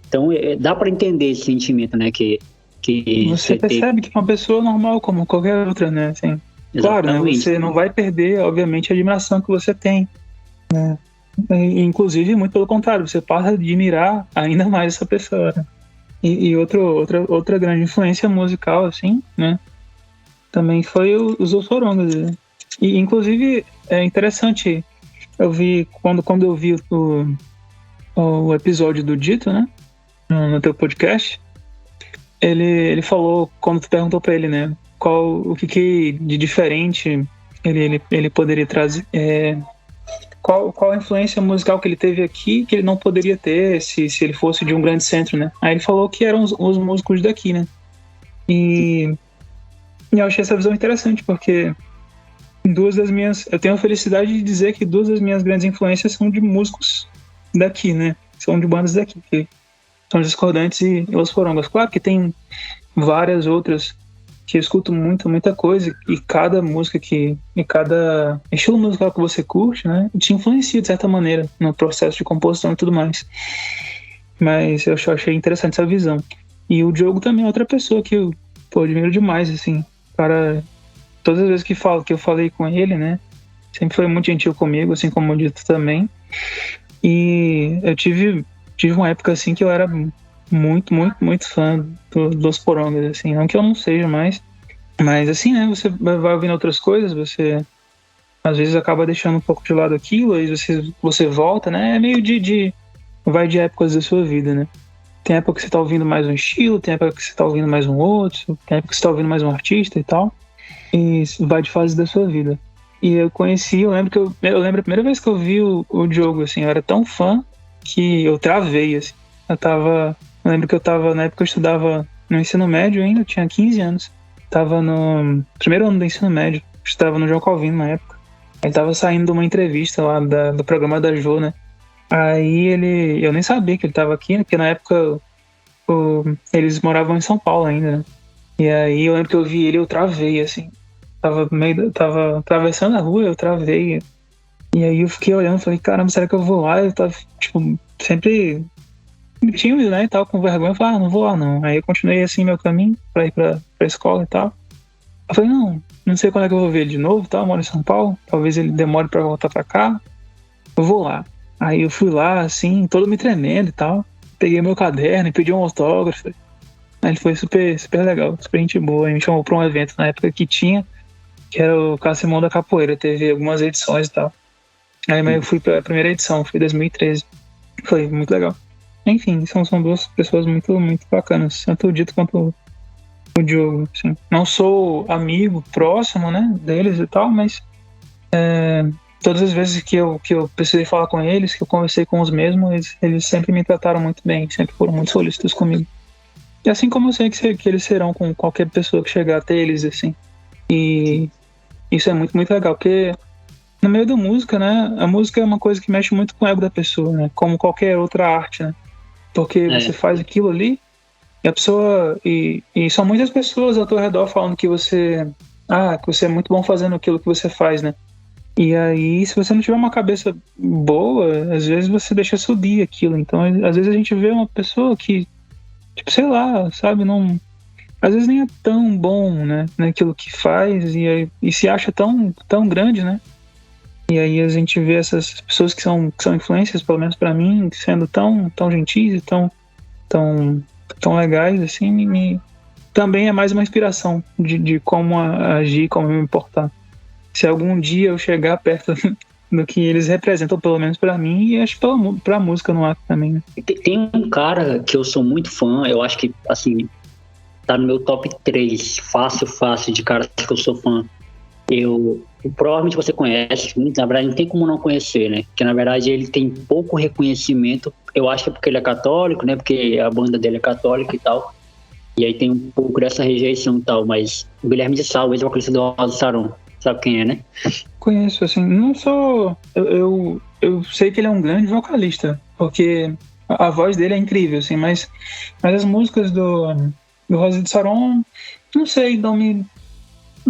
então dá para entender esse sentimento, né, que você percebe que é uma pessoa normal como qualquer outra, né? Assim, claro, né? Você não vai perder, obviamente, a admiração que você tem, né? Inclusive, muito pelo contrário, você passa a admirar ainda mais essa pessoa, né? E outra grande influência musical, assim, né? Também foi os Ossorongas. E, inclusive, é interessante, eu vi, quando eu vi o episódio do Dito, né? No teu podcast, ele falou, quando tu perguntou pra ele, né, o que de diferente ele poderia trazer, qual a influência musical que ele teve aqui que ele não poderia ter se ele fosse de um grande centro, né? Aí ele falou que eram os músicos daqui, né? E eu achei essa visão interessante, porque eu tenho a felicidade de dizer que 2 das minhas grandes influências são de músicos daqui, né? São de bandas daqui, que são Discordantes e Los Porongas. Claro que tem várias outras que eu escuto muita coisa, e cada música e cada estilo musical que você curte, né, te influencia de certa maneira no processo de composição e tudo mais. Mas eu achei interessante essa visão. E o Diogo também é outra pessoa que eu admiro demais, assim. Cara, todas as vezes que eu falei com ele, né, sempre foi muito gentil comigo, assim como o Dito também. E eu tive uma época assim que eu era muito fã dos Porongas, assim, não que eu não seja mais, mas assim, né, você vai ouvindo outras coisas, você às vezes acaba deixando um pouco de lado aquilo, aí você volta, né, é meio vai de épocas da sua vida, né. Tem época que você tá ouvindo mais um estilo, tem época que você tá ouvindo mais um outro, tem época que você tá ouvindo mais um artista e tal, e vai de fase da sua vida. E eu lembro a primeira vez que eu vi o Diogo, assim, eu era tão fã que eu travei, assim. Eu lembro que na época eu estudava no ensino médio ainda, eu tinha 15 anos. Tava no primeiro ano do ensino médio, estava no João Calvino na época. Ele tava saindo de uma entrevista lá do programa da Jô, né? Aí eu nem sabia que ele tava aqui, né? Porque na época eles moravam em São Paulo ainda, né? E aí eu lembro que eu vi ele, eu travei, assim. Tava atravessando a rua, eu travei. E aí eu fiquei olhando e falei, caramba, será que eu vou lá? Eu tava, tipo, sempre tímido, né, e tal, com vergonha. Eu falei, não vou lá não. Aí eu continuei assim meu caminho pra ir pra escola e tal. Eu falei, não sei quando é que eu vou ver ele de novo, tal, eu moro em São Paulo, talvez ele demore pra voltar pra cá. Eu vou lá. Aí eu fui lá, assim, todo me tremendo e tal. Peguei meu caderno e pedi um autógrafo. Aí ele foi super legal, super gente boa. Ele me chamou pra um evento na época que era o Cassimão da Capoeira. Teve algumas edições e tal. Aí eu fui pra primeira edição, foi em 2013. Foi muito legal. Enfim, são 2 pessoas muito bacanas, tanto o Dito quanto o Diogo. Assim. Não sou amigo próximo, né, deles e tal, mas todas as vezes que eu precisei falar com eles, que eu conversei com os mesmos, eles sempre me trataram muito bem, sempre foram muito solícitos comigo. E assim como eu sei que eles serão com qualquer pessoa que chegar até eles, assim. E isso é muito, muito legal, porque no meio da música, né, a música é uma coisa que mexe muito com o ego da pessoa, né, como qualquer outra arte, né, porque você faz aquilo ali, e a pessoa, e são muitas pessoas ao teu redor falando que você é muito bom fazendo aquilo que você faz, né. E aí, se você não tiver uma cabeça boa, às vezes você deixa subir aquilo. Então, às vezes a gente vê uma pessoa que, tipo, sei lá, sabe, não, às vezes nem é tão bom, né, naquilo que faz e se acha tão, tão grande, né. E aí a gente vê essas pessoas que são influências, pelo menos pra mim, sendo tão, tão gentis e tão legais, assim, também é mais uma inspiração de como agir, como me importar. Se algum dia eu chegar perto do que eles representam, pelo menos pra mim, e acho que pra música no ato também, né? Tem um cara que eu sou muito fã, eu acho que, assim, tá no meu top 3, fácil, de caras que eu sou fã. Provavelmente você conhece, na verdade não tem como não conhecer, né? Porque na verdade ele tem pouco reconhecimento, eu acho que é porque ele é católico, né? Porque a banda dele é católica e tal. E aí tem um pouco dessa rejeição e tal, mas o Guilherme de Sá, o ex-vocalista do Rosa Saron, sabe quem é, né? Conheço, assim, não sou... Eu sei que ele é um grande vocalista, porque a voz dele é incrível, assim, mas as músicas do Rosa de Saron, não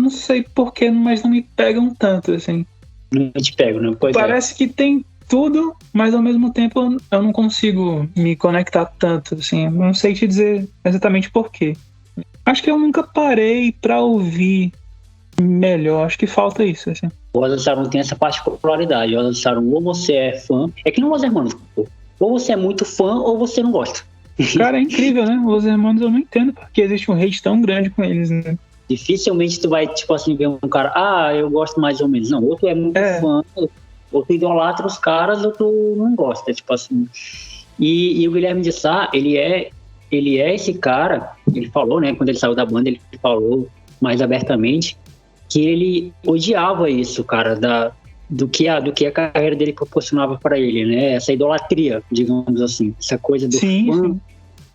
sei porquê, mas não me pegam tanto, assim. Não te pego, né? Pois Parece que tem tudo, mas ao mesmo tempo eu não consigo me conectar tanto, assim. Eu não sei te dizer exatamente porquê. Acho que eu nunca parei pra ouvir melhor. Acho que falta isso, assim. O Rosa Saron tem essa particularidade. O Rosa Saron, ou você é fã... É que não Los Hermanos, pô. Ou você é muito fã, ou você não gosta. Cara, é incrível, né? Os Hermanos eu não entendo porque existe um hate tão grande com eles, né? Dificilmente tu vai, tipo assim, ver um cara, eu gosto mais ou menos. Não, ou tu é muito fã, ou tu idolatra os caras, ou tu não gosta, tipo assim. E o Guilherme de Sá, ele é esse cara, ele falou, né, quando ele saiu da banda, ele falou mais abertamente que ele odiava isso, cara, do que a carreira dele proporcionava para ele, né? Essa idolatria, digamos assim, essa coisa do fã.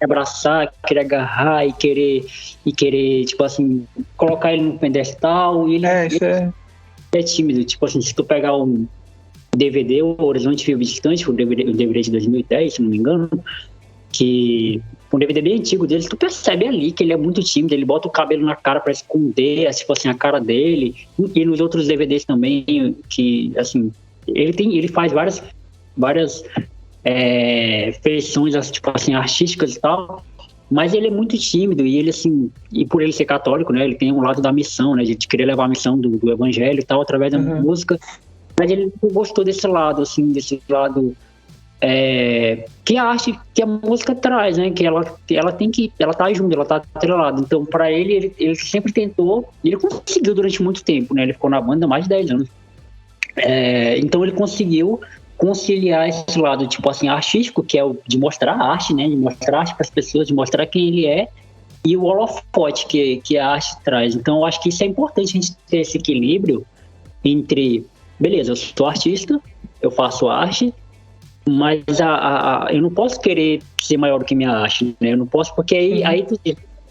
Abraçar, querer agarrar e querer, tipo assim, colocar ele no pedestal. E ele é tímido. Tipo assim, se tu pegar um DVD, o Horizonte Vivo Distante, o DVD de 2010, se não me engano, que um DVD bem antigo dele, tu percebe ali que ele é muito tímido, ele bota o cabelo na cara pra esconder, tipo assim, a cara dele. E nos outros DVDs também, que, assim, ele faz várias feições, tipo assim, artísticas e tal, mas ele é muito tímido e ele, assim, e por ele ser católico, né, ele tem um lado da missão, né, de querer levar a missão do evangelho e tal, através da música, mas ele não gostou desse lado, assim, que a arte, que a música traz, né, que ela tá junto, ela tá atrelada, então pra ele sempre tentou, e ele conseguiu durante muito tempo, né, ele ficou na banda há mais de 10 anos, então ele conseguiu conciliar esse lado, tipo assim, artístico, que é o de mostrar a arte, né? De mostrar a arte para as pessoas, de mostrar quem ele é, e o holofote que a arte traz. Então, eu acho que isso é importante, a gente ter esse equilíbrio entre, beleza, eu sou artista, eu faço arte, mas eu não posso querer ser maior do que minha arte, né? Eu não posso, porque aí tu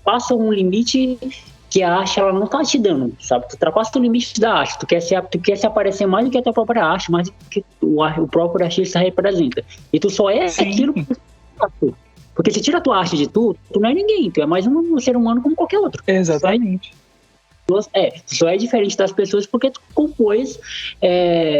passa um limite que a arte ela não tá te dando, sabe? Tu ultrapassa o limite da arte, tu quer se aparecer mais do que a tua própria arte, mais do que o próprio artista representa. E tu só é aquilo porque se tira a tua arte de tu não é ninguém, tu é mais um ser humano como qualquer outro. Exatamente. Só é diferente das pessoas porque tu compôs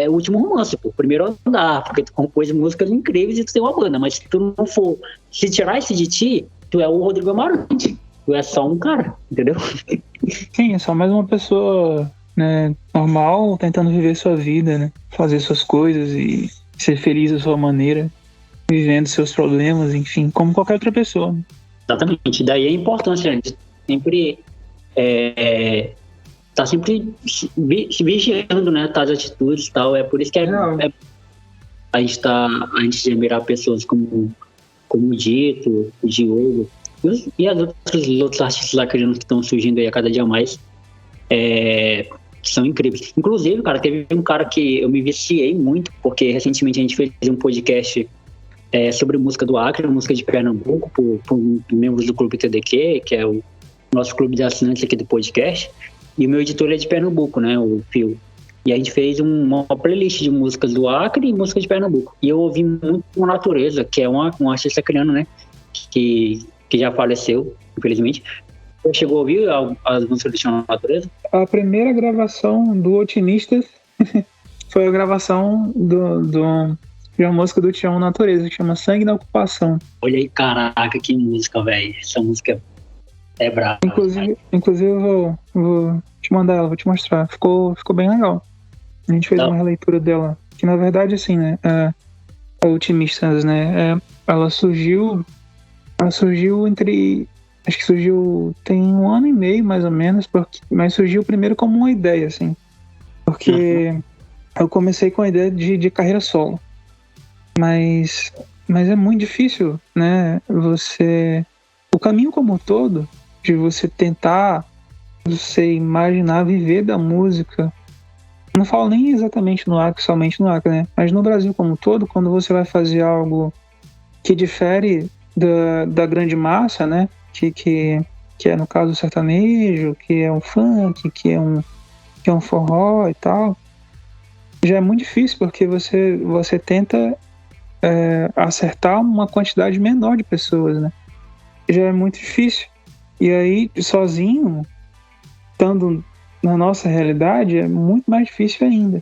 o Último Romance, o Primeiro Andar, porque tu compôs músicas incríveis e tu tem uma banda, mas se tu não for, se tirar isso de ti, tu é o Rodrigo Amarante. Tu é só um cara, entendeu? Sim, é só mais uma pessoa, né, normal, tentando viver sua vida, né? Fazer suas coisas e ser feliz da sua maneira, vivendo seus problemas, enfim, como qualquer outra pessoa. Né? Exatamente. Daí a importância de sempre tá sempre se vigiando, né, as atitudes e tal. É por isso que a gente admirar pessoas como o Dito, o Diogo, e os outros artistas lá que estão surgindo aí a cada dia mais, são incríveis. Inclusive, cara, teve um cara que eu me viciei muito, porque recentemente a gente fez um podcast sobre música do Acre, música de Pernambuco, por membros do Clube TDQ, que é o nosso clube de assinantes aqui do podcast. E o meu editor é de Pernambuco, né, o Pio. E a gente fez uma playlist de músicas do Acre e músicas de Pernambuco. E eu ouvi muito a Natureza, que é um artista acriano, né, que já faleceu, infelizmente. Você chegou a ouvir as músicas do Tião Natureza? A primeira gravação do Otimistas foi a gravação de uma música do Tião Natureza, que chama Sangue na Ocupação. Olha aí, caraca, que música, velho. Essa música é brava. Inclusive eu vou te mandar ela, vou te mostrar. Ficou bem legal. A gente fez uma releitura dela, que na verdade, assim, né, a Otimistas, né, ela surgiu acho que surgiu tem 1 ano e meio, mais ou menos, mas surgiu primeiro como uma ideia, assim, porque eu comecei com a ideia de carreira solo, mas é muito difícil, né, o caminho como um todo, de você tentar, você imaginar viver da música, não falo nem exatamente no Acre, somente no Acre, né, mas no Brasil como um todo, quando você vai fazer algo que difere da grande massa, né, que é no caso o sertanejo, que é um funk, que é um forró e tal, já é muito difícil, porque você tenta acertar uma quantidade menor de pessoas, né? Já é muito difícil. E aí, sozinho, estando na nossa realidade, é muito mais difícil ainda.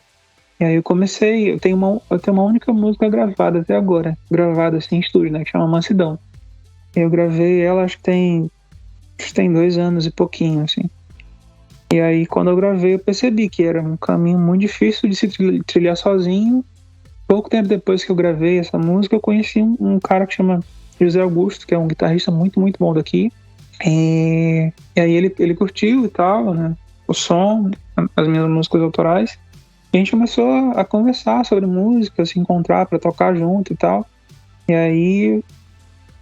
E aí eu tenho uma única música gravada até agora, gravada assim em estúdio, né, que chama Mansidão. Eu gravei ela, acho que tem 2 anos e pouquinho, assim. E aí, quando eu gravei, eu percebi que era um caminho muito difícil de se trilhar sozinho. Pouco tempo depois que eu gravei essa música, eu conheci um cara que chama José Augusto, que é um guitarrista muito, muito bom daqui. E aí ele curtiu e tal, né, o som, as minhas músicas autorais. E a gente começou a conversar sobre música, se encontrar para tocar junto e tal. E aí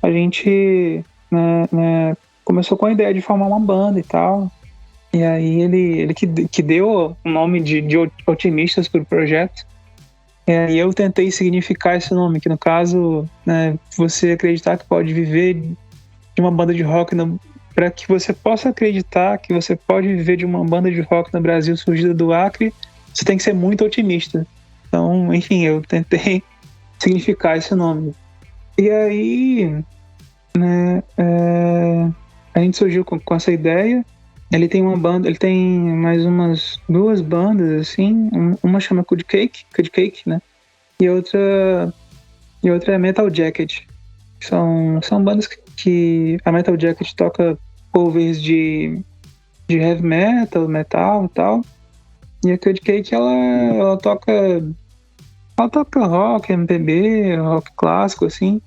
a gente né, começou com a ideia de formar uma banda e tal. E aí ele que deu o nome de Otimistas para o projeto. E aí eu tentei significar esse nome, que no caso, né, você acreditar que pode viver de uma banda de rock, para que você possa acreditar que você pode viver de uma banda de rock no Brasil surgida do Acre, você tem que ser muito otimista. Então, enfim, eu tentei significar esse nome. E aí, né, a gente surgiu com essa ideia. Ele tem uma banda, ele tem mais umas 2 bandas, assim. Uma chama Cud Cake, né? E outra é Metal Jacket. São bandas que a Metal Jacket toca covers de heavy metal e tal. E a Cud Cake, ela toca rock, MPB, rock clássico, assim.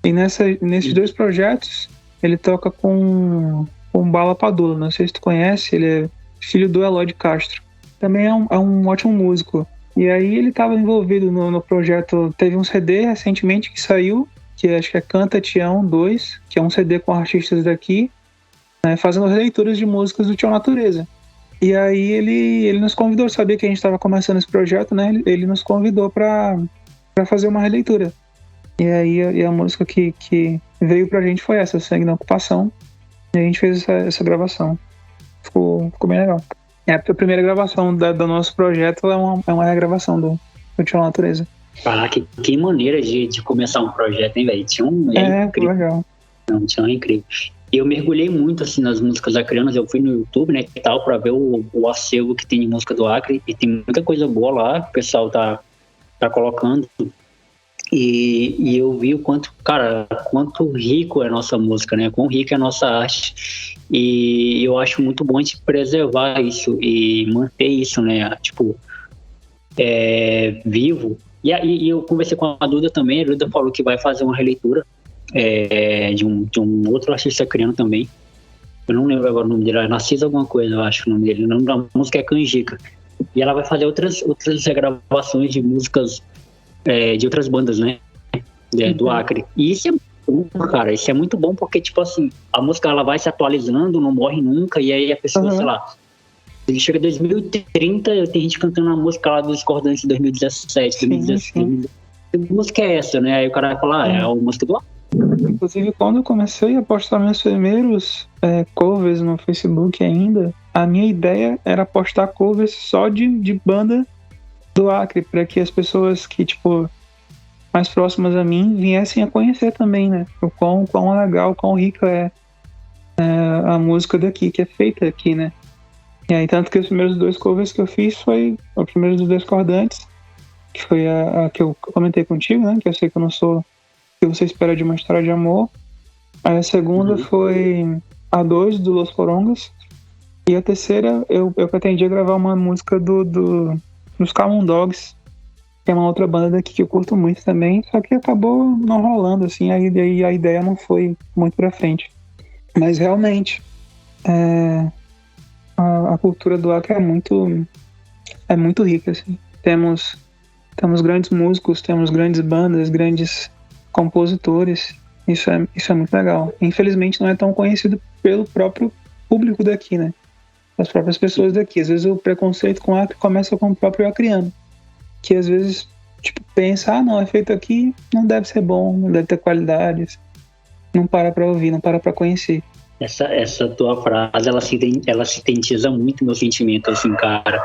E nesses 2 projetos, ele toca com Bala Padula. Não sei se tu conhece, ele é filho do Eloy de Castro. Também é um ótimo músico. E aí ele estava envolvido no projeto. Teve um CD recentemente que saiu, que acho que é Canta Tião 2, que é um CD com artistas daqui, né, fazendo releituras de músicas do Tião Natureza. E aí ele nos convidou, sabia que a gente estava começando esse projeto, né? Ele nos convidou para fazer uma releitura. E aí a música que veio pra gente foi essa, Sangue na Ocupação. E a gente fez essa gravação. Ficou bem legal. A primeira gravação do nosso projeto é uma regravação do Tião Natureza. Caraca, que maneira de começar um projeto, hein, velho? Tião é incrível. Legal. Não, Tião é incrível. Eu mergulhei muito, assim, nas músicas acreanas. Eu fui no YouTube, né, e tal, pra ver o acervo que tem de música do Acre. E tem muita coisa boa lá, que o pessoal tá colocando. E eu vi o quanto rico é a nossa música, né? Quão rica é a nossa arte. E eu acho muito bom a gente preservar isso e manter isso, né? Tipo, vivo. E eu conversei com a Duda também. A Duda falou que vai fazer uma releitura de um outro artista criando também. Eu não lembro agora o nome dele. É Narciso alguma coisa, eu acho o nome dele. O nome da música é Canjica. E ela vai fazer outras regravações de músicas de outras bandas, né? Do Acre. E isso é bom, cara. Isso é muito bom porque, tipo assim, a música ela vai se atualizando, não morre nunca, e aí a pessoa, sei lá, Ele chega em 2030, tem gente cantando a música lá dos Discordantes de 2017, 2016. Que música é essa, né? Aí o cara vai falar, é a música do Inclusive, quando eu comecei a postar meus primeiros covers no Facebook ainda, a minha ideia era postar covers só de banda do Acre, para que as pessoas que, tipo, mais próximas a mim viessem a conhecer também, né? O quão legal, quão rica é a música daqui, que é feita aqui, né? E aí, tanto que os primeiros 2 covers que eu fiz foi o primeiro dos Discordantes, que foi a que eu comentei contigo, né? Que eu sei que eu não sou o que você espera de uma história de amor. Aí a segunda foi a 2 do Los Corongas. E a terceira, eu pretendia gravar uma música dos Camundogs, que é uma outra banda daqui que eu curto muito também, só que acabou não rolando, assim, aí a ideia não foi muito pra frente. Mas realmente, a cultura do Acre é muito rica, assim. Temos grandes músicos, temos grandes bandas, grandes compositores. Isso é muito legal. Infelizmente não é tão conhecido pelo próprio público daqui, né? As próprias pessoas daqui. Às vezes o preconceito com o Acre começa com o próprio acriano, que às vezes pensa, não, é feito aqui, não deve ser bom, não deve ter qualidades. Não para pra ouvir, não para pra conhecer. Essa tua frase, ela sintetiza muito meu sentimento, assim, cara.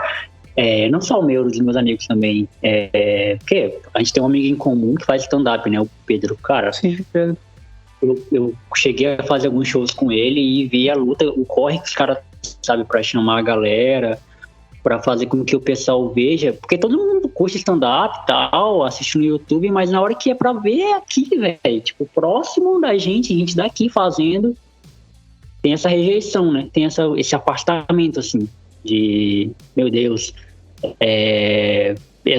Não só o meu, dos meus amigos também. Porque a gente tem um amigo em comum que faz stand-up, né? O Pedro. Cara, sim, Pedro. Eu cheguei a fazer alguns shows com ele e vi a luta, o corre que os caras, sabe, pra chamar a galera, pra fazer com que o pessoal veja. Porque todo mundo curte stand-up e tal, assiste no YouTube, mas na hora que é pra ver é aqui, velho. Tipo, próximo da gente, a gente daqui fazendo, tem essa rejeição, né? Tem esse afastamento, assim, de, meu Deus, é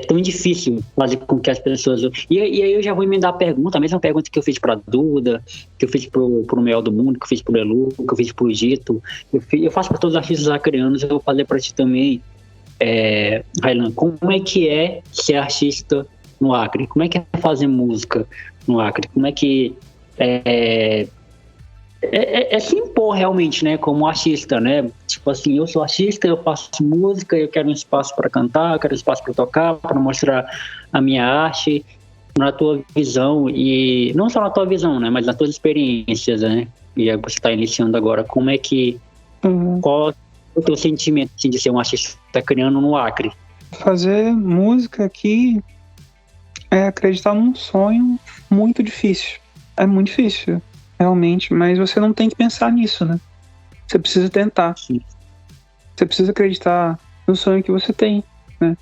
tão difícil fazer com que as pessoas... E aí eu já vou emendar a mesma pergunta que eu fiz pra Duda, que eu fiz pro Mel do Mundo, que eu fiz pro Lelu, que eu fiz pro Gito. Eu faço para todos os artistas acreanos, eu vou fazer pra ti também. Raylan, como é que é ser artista no Acre? Como é que é fazer música no Acre? Como é que se impor realmente, né, como artista, né? Tipo assim, eu sou artista, eu faço música, eu quero um espaço para cantar, eu quero um espaço para tocar, para mostrar a minha arte, na tua visão, e não só na tua visão, né, mas nas tuas experiências, né? E aí você está iniciando agora, como é que... Qual é o teu sentimento assim, de ser um artista criando no Acre? Fazer música aqui é acreditar num sonho muito difícil. É muito difícil, realmente, mas você não tem que pensar nisso, né? Você precisa tentar. Sim. Você precisa acreditar no sonho que você tem, né?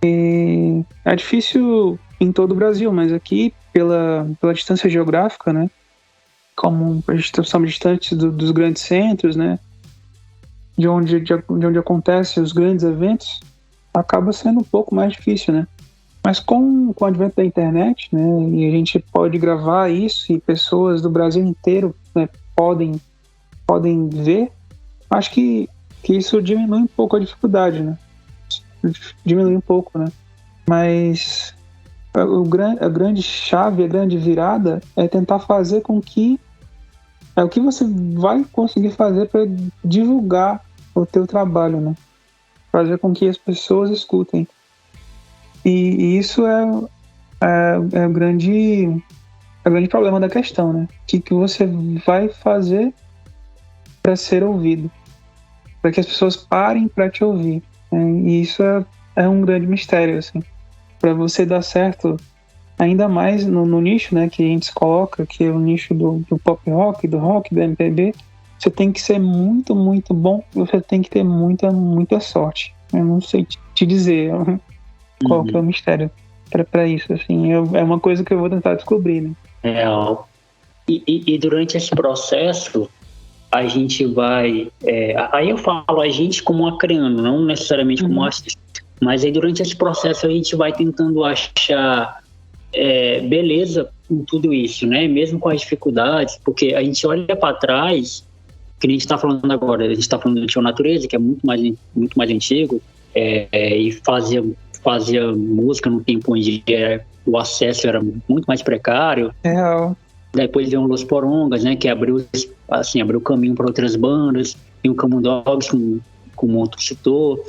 E é difícil em todo o Brasil, mas aqui, pela distância geográfica, né? Como a gente estamos distantes dos grandes centros, né? De onde acontecem os grandes eventos, acaba sendo um pouco mais difícil, né? Mas com o advento da internet, né, e a gente pode gravar isso e pessoas do Brasil inteiro, né, podem ver, acho que isso diminui um pouco a dificuldade, né? Diminui um pouco, né? Mas a grande chave, a grande virada é tentar fazer com que o que você vai conseguir fazer para divulgar o teu trabalho, né? Fazer com que as pessoas escutem. E isso é o grande problema da questão, né? O que você vai fazer para ser ouvido, para que as pessoas parem para te ouvir, né? E isso é um grande mistério, assim. Para você dar certo, ainda mais no nicho, né, que a gente se coloca, que é o nicho do pop rock, do MPB, você tem que ser muito, muito bom, você tem que ter muita, muita sorte. Eu não sei te dizer qual que é o mistério para isso, assim. É uma coisa que eu vou tentar descobrir, né? Real. E durante esse processo, a gente vai... aí eu falo a gente como acreano, não necessariamente como artista. Mas aí durante esse processo a gente vai tentando achar beleza em tudo isso, né? Mesmo com as dificuldades, porque a gente olha para trás, que nem a gente está falando agora, a gente está falando do Tio Natureza, que é muito mais antigo, e fazia música num tempo onde o acesso era muito mais precário. Real. Depois veio o Los Porongas, né, que abriu caminho para outras bandas, e o Camundogs como o tu citou,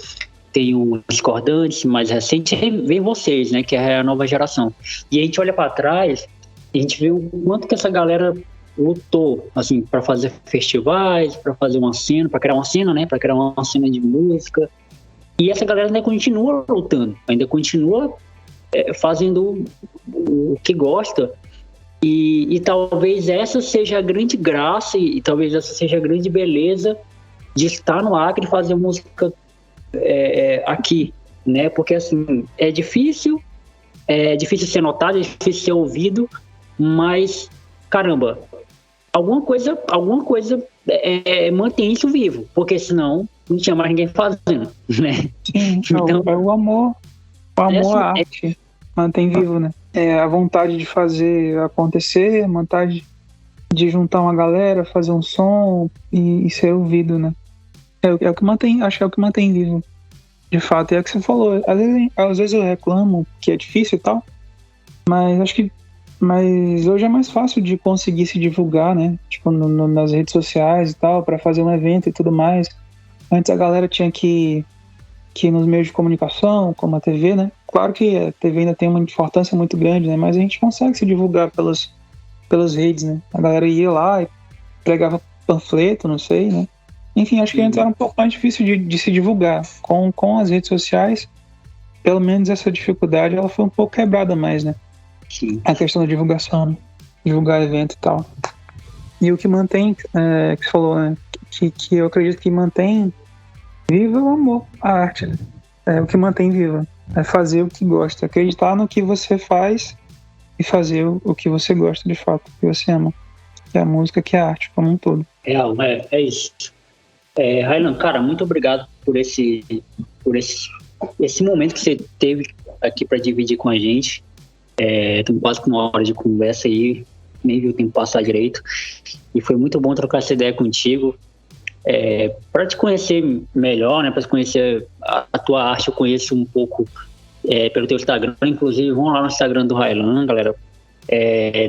tem o Discordantes, mais recente, vem vocês, né, que é a nova geração. E a gente olha para trás, e a gente vê o quanto que essa galera lutou, assim, para fazer festivais, para fazer uma cena, para criar uma cena, né, para criar uma cena de música. E essa galera ainda continua lutando, ainda continua fazendo o que gosta. E talvez essa seja a grande graça e talvez essa seja a grande beleza de estar no Acre e fazer música aqui, né? Porque assim, é difícil ser notado, é difícil ser ouvido, mas caramba, alguma coisa mantém isso vivo, porque senão não tinha mais ninguém fazendo, né? Sim, então, é o amor à arte mantém vivo, né? A vontade de fazer acontecer, a vontade de juntar uma galera, fazer um som e ser ouvido, né? É o que mantém, acho que é o que mantém vivo. De fato, é o que você falou. Às vezes eu reclamo que é difícil e tal, mas hoje é mais fácil de conseguir se divulgar, né? Tipo, nas redes sociais e tal, para fazer um evento e tudo mais. Antes a galera tinha que ir nos meios de comunicação, como a TV, né? Claro que a TV ainda tem uma importância muito grande, né? Mas a gente consegue se divulgar pelas redes, né? A galera ia lá e pregava panfleto, não sei, né? Enfim, acho que antes era um pouco mais difícil de se divulgar. Com as redes sociais, pelo menos essa dificuldade ela foi um pouco quebrada mais, né? Sim. A questão da divulgação, né? Divulgar evento e tal. E o que mantém, que você falou, né? Que eu acredito que mantém viva o amor à arte, né? É o que mantém viva. É fazer o que gosta. Acreditar no que você faz e fazer o que você gosta de fato, o que você ama. Que é a música, que é a arte como um todo. É isso. Raylan, cara, muito obrigado por esse momento que você teve aqui para dividir com a gente. Estamos quase com uma hora de conversa aí, nem vi o tempo passar direito. E foi muito bom trocar essa ideia contigo. Para te conhecer melhor, né, para te conhecer a tua arte, eu conheço um pouco pelo teu Instagram. Inclusive, vão lá no Instagram do Raylan, galera.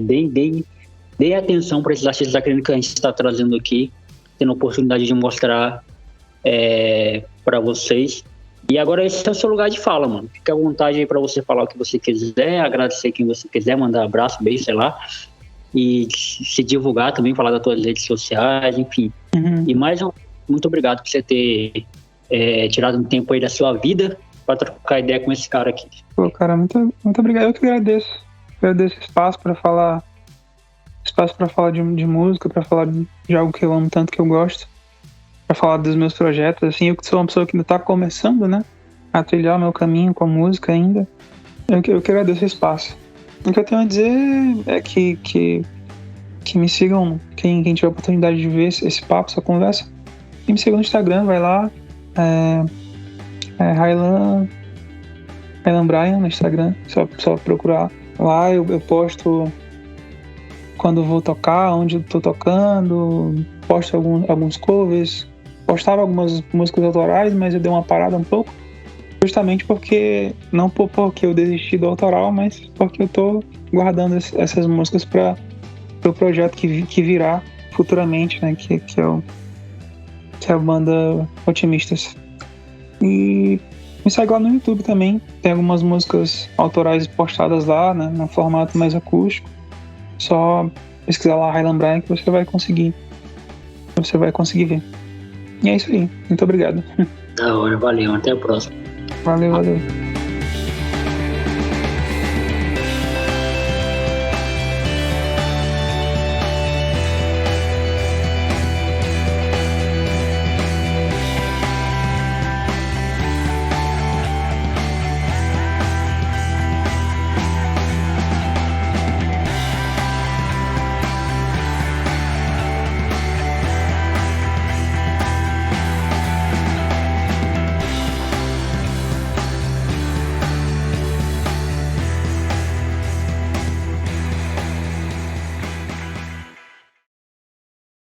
Deem atenção para esses artistas acrílicos que a gente está trazendo aqui, tendo a oportunidade de mostrar para vocês. E agora esse é o seu lugar de fala, mano. Fique à vontade aí para você falar o que você quiser, agradecer quem você quiser, mandar abraço, beijo, sei lá. E se divulgar também, falar das tuas redes sociais, enfim. Uhum. E mais muito obrigado por você ter tirado um tempo aí da sua vida para trocar ideia com esse cara aqui. Pô, cara, muito, muito obrigado. Eu que agradeço. Agradeço o espaço para falar de música, para falar de algo que eu amo tanto, que eu gosto, para falar dos meus projetos. Assim, eu que sou uma pessoa que ainda está começando, né, a trilhar o meu caminho com a música ainda. Eu que agradeço o espaço. O que eu tenho a dizer é que me sigam, quem tiver a oportunidade de ver esse papo, essa conversa, e me sigam no Instagram, vai lá, Raylan Bryan no Instagram, só procurar. Lá eu posto quando eu vou tocar, onde eu tô tocando, posto alguns covers, postava algumas músicas autorais, mas eu dei uma parada um pouco, justamente porque, não porque eu desisti do autoral, mas porque eu tô guardando essas músicas para o projeto que virá futuramente, né, que é a banda Otimistas. E me segue lá no YouTube também, tem algumas músicas autorais postadas lá, né, no formato mais acústico. Só pesquisar lá Raylan Bryan que você vai conseguir ver. E é isso aí, muito obrigado. Da hora, valeu, até a próxima. Valeu.